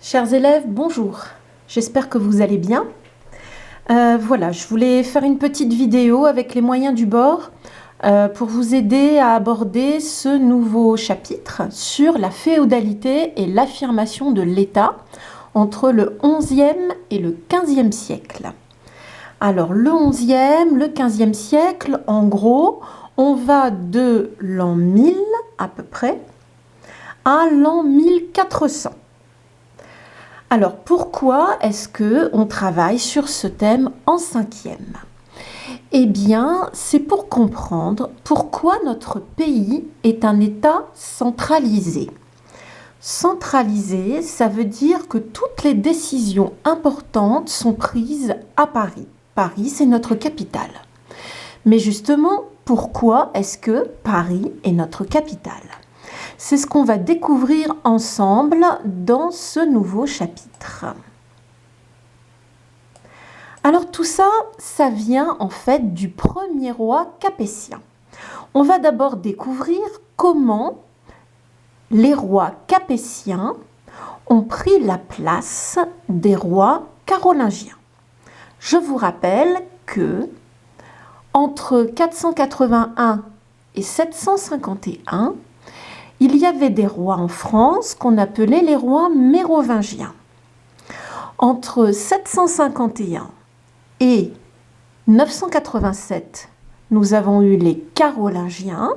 Chers élèves, bonjour. J'espère que vous allez bien. Voilà, je voulais faire une petite vidéo avec les moyens du bord pour vous aider à aborder ce nouveau chapitre sur la féodalité et l'affirmation de l'État entre le XIe et le XVe siècle. Alors, le XIe, le XVe siècle, en gros, on va de l'an 1000 à peu près à l'an 1400. Alors, pourquoi est-ce qu'on travaille sur ce thème en cinquième? Eh bien, c'est pour comprendre pourquoi notre pays est un État centralisé. Centralisé, ça veut dire que toutes les décisions importantes sont prises à Paris. Paris, c'est notre capitale. Mais justement, pourquoi est-ce que Paris est notre capitale? C'est ce qu'on va découvrir ensemble dans ce nouveau chapitre. Alors tout ça, ça vient en fait du premier roi capétien. On va d'abord découvrir comment les rois capétiens ont pris la place des rois carolingiens. Je vous rappelle que entre 481 et 751, il y avait des rois en France qu'on appelait les rois mérovingiens. Entre 751 et 987, nous avons eu les carolingiens.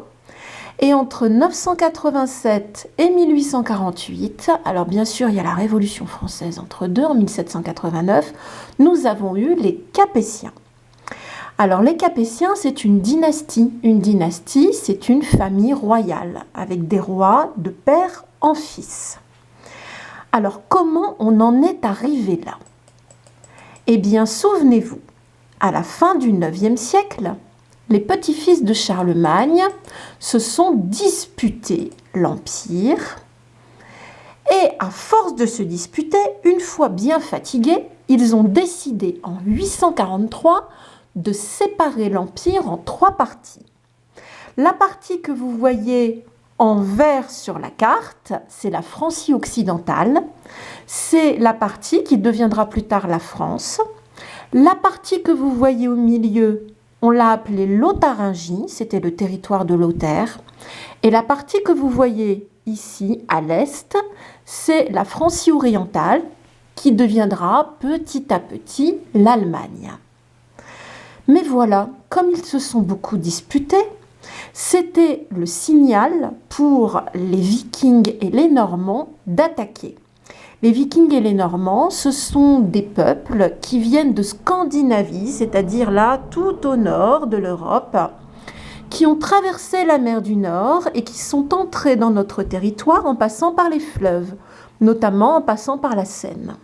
Et entre 987 et 1848, alors bien sûr il y a la Révolution française entre deux, en 1789, nous avons eu les capétiens. Alors les Capétiens, c'est une dynastie. Une dynastie, c'est une famille royale, avec des rois de père en fils. Alors comment on en est arrivé là? Eh bien, souvenez-vous, à la fin du IXe siècle, les petits-fils de Charlemagne se sont disputés l'Empire et à force de se disputer, une fois bien fatigués, ils ont décidé en 843 de séparer l'Empire en trois parties. La partie que vous voyez en vert sur la carte, c'est la Francie occidentale. C'est la partie qui deviendra plus tard la France. La partie que vous voyez au milieu, on l'a appelée Lotharingie, c'était le territoire de Lothaire. Et la partie que vous voyez ici à l'est, c'est la Francie orientale qui deviendra petit à petit l'Allemagne. Mais voilà, comme ils se sont beaucoup disputés, c'était le signal pour les Vikings et les Normands d'attaquer. Les Vikings et les Normands, ce sont des peuples qui viennent de Scandinavie, c'est-à-dire là tout au nord de l'Europe, qui ont traversé la mer du Nord et qui sont entrés dans notre territoire en passant par les fleuves, notamment en passant par la Seine.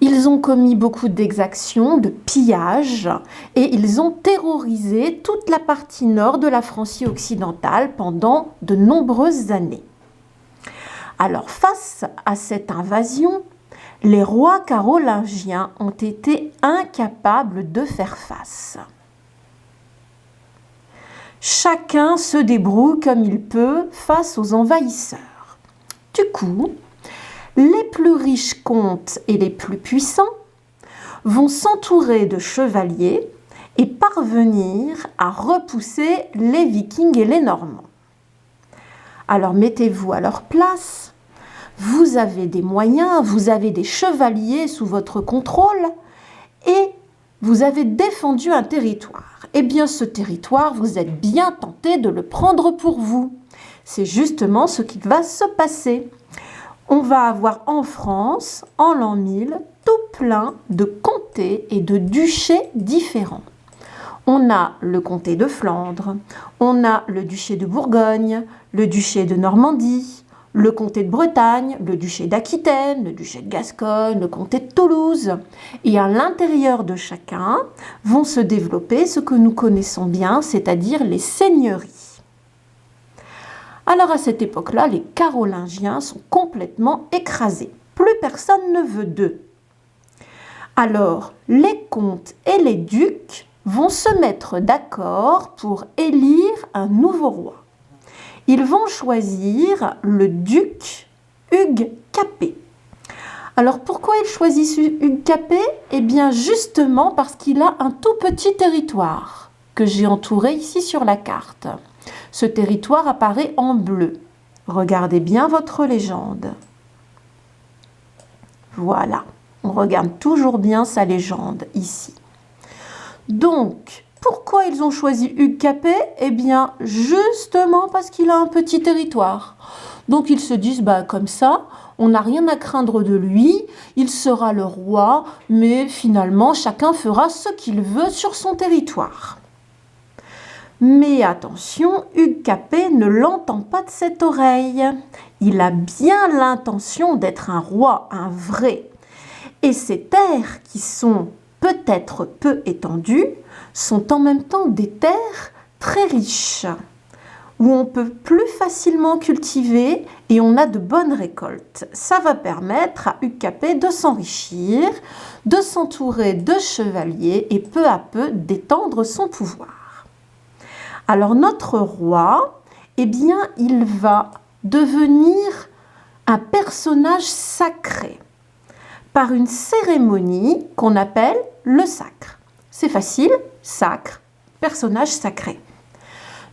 Ils ont commis beaucoup d'exactions, de pillages, et ils ont terrorisé toute la partie nord de la Francie occidentale pendant de nombreuses années. Alors, face à cette invasion, les rois carolingiens ont été incapables de faire face. Chacun se débrouille comme il peut face aux envahisseurs. Du coup, les plus riches comtes et les plus puissants vont s'entourer de chevaliers et parvenir à repousser les Vikings et les Normands. Alors mettez-vous à leur place, vous avez des moyens, vous avez des chevaliers sous votre contrôle et vous avez défendu un territoire. Eh bien ce territoire, vous êtes bien tenté de le prendre pour vous. C'est justement ce qui va se passer. On va avoir en France, en l'an 1000, tout plein de comtés et de duchés différents. On a le comté de Flandre, on a le duché de Bourgogne, le duché de Normandie, le comté de Bretagne, le duché d'Aquitaine, le duché de Gascogne, le comté de Toulouse. Et à l'intérieur de chacun vont se développer ce que nous connaissons bien, c'est-à-dire les seigneuries. Alors à cette époque-là, les Carolingiens sont complètement écrasés. Plus personne ne veut d'eux. Alors les comtes et les ducs vont se mettre d'accord pour élire un nouveau roi. Ils vont choisir le duc Hugues Capet. Alors pourquoi il choisit Hugues Capet? Eh bien justement parce qu'il a un tout petit territoire que j'ai entouré ici sur la carte. Ce territoire apparaît en bleu. Regardez bien votre légende. Voilà, on regarde toujours bien sa légende ici. Donc, pourquoi ils ont choisi Hugues Capet? Eh bien, justement parce qu'il a un petit territoire. Donc, ils se disent, bah, comme ça, on n'a rien à craindre de lui, il sera le roi, mais finalement, chacun fera ce qu'il veut sur son territoire. Mais attention, Hugues Capet ne l'entend pas de cette oreille. Il a bien l'intention d'être un roi, un vrai. Et ces terres qui sont peut-être peu étendues sont en même temps des terres très riches, où on peut plus facilement cultiver et on a de bonnes récoltes. Ça va permettre à Hugues Capet de s'enrichir, de s'entourer de chevaliers et peu à peu d'étendre son pouvoir. Alors notre roi, eh bien, il va devenir un personnage sacré par une cérémonie qu'on appelle le sacre. C'est facile, sacre, personnage sacré.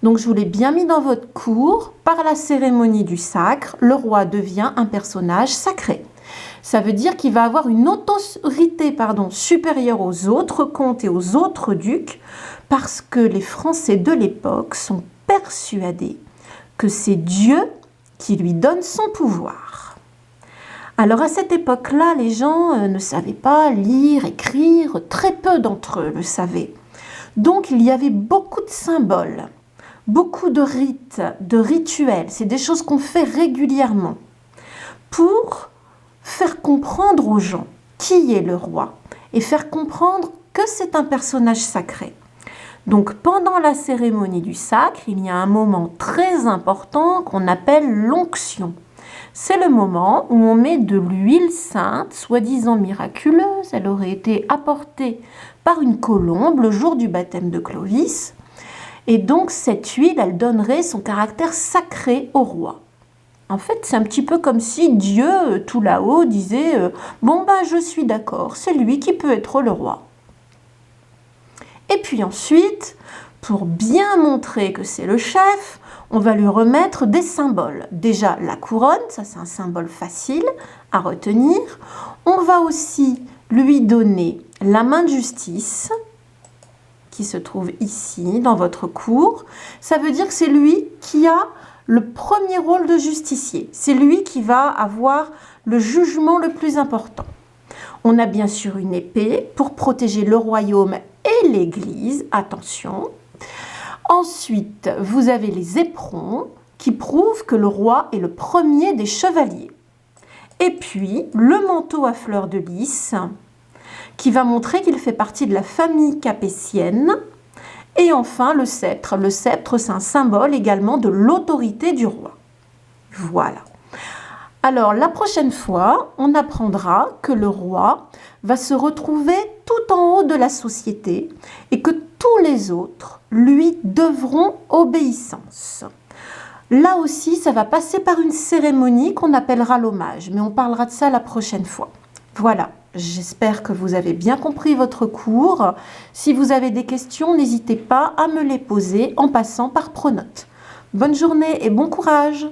Donc je vous l'ai bien mis dans votre cours, par la cérémonie du sacre, le roi devient un personnage sacré. Ça veut dire qu'il va avoir une autorité supérieure aux autres comtes et aux autres ducs, parce que les Français de l'époque sont persuadés que c'est Dieu qui lui donne son pouvoir. Alors à cette époque-là, les gens ne savaient pas lire, écrire, très peu d'entre eux le savaient. Donc il y avait beaucoup de symboles, beaucoup de rites, de rituels, c'est des choses qu'on fait régulièrement pour faire comprendre aux gens qui est le roi et faire comprendre que c'est un personnage sacré. Donc pendant la cérémonie du sacre, il y a un moment très important qu'on appelle l'onction. C'est le moment où on met de l'huile sainte, soi-disant miraculeuse. Elle aurait été apportée par une colombe le jour du baptême de Clovis. Et donc cette huile, elle donnerait son caractère sacré au roi. En fait, c'est un petit peu comme si Dieu, tout là-haut, disait « Bon ben, je suis d'accord, c'est lui qui peut être le roi. » Et puis ensuite, pour bien montrer que c'est le chef, on va lui remettre des symboles. Déjà, la couronne, ça c'est un symbole facile à retenir. On va aussi lui donner la main de justice, qui se trouve ici, dans votre cours. Ça veut dire que c'est lui qui a le premier rôle de justicier. C'est lui qui va avoir le jugement le plus important. On a bien sûr une épée pour protéger le royaume et l'Église. Attention. Ensuite, vous avez les éperons qui prouvent que le roi est le premier des chevaliers. Et puis, le manteau à fleurs de lys qui va montrer qu'il fait partie de la famille capétienne. Et enfin, le sceptre. Le sceptre, c'est un symbole également de l'autorité du roi. Voilà. Alors, la prochaine fois, on apprendra que le roi va se retrouver tout en haut de la société et que tous les autres lui devront obéissance. Là aussi, ça va passer par une cérémonie qu'on appellera l'hommage, mais on parlera de ça la prochaine fois. Voilà, j'espère que vous avez bien compris votre cours. Si vous avez des questions, n'hésitez pas à me les poser en passant par Pronote. Bonne journée et bon courage!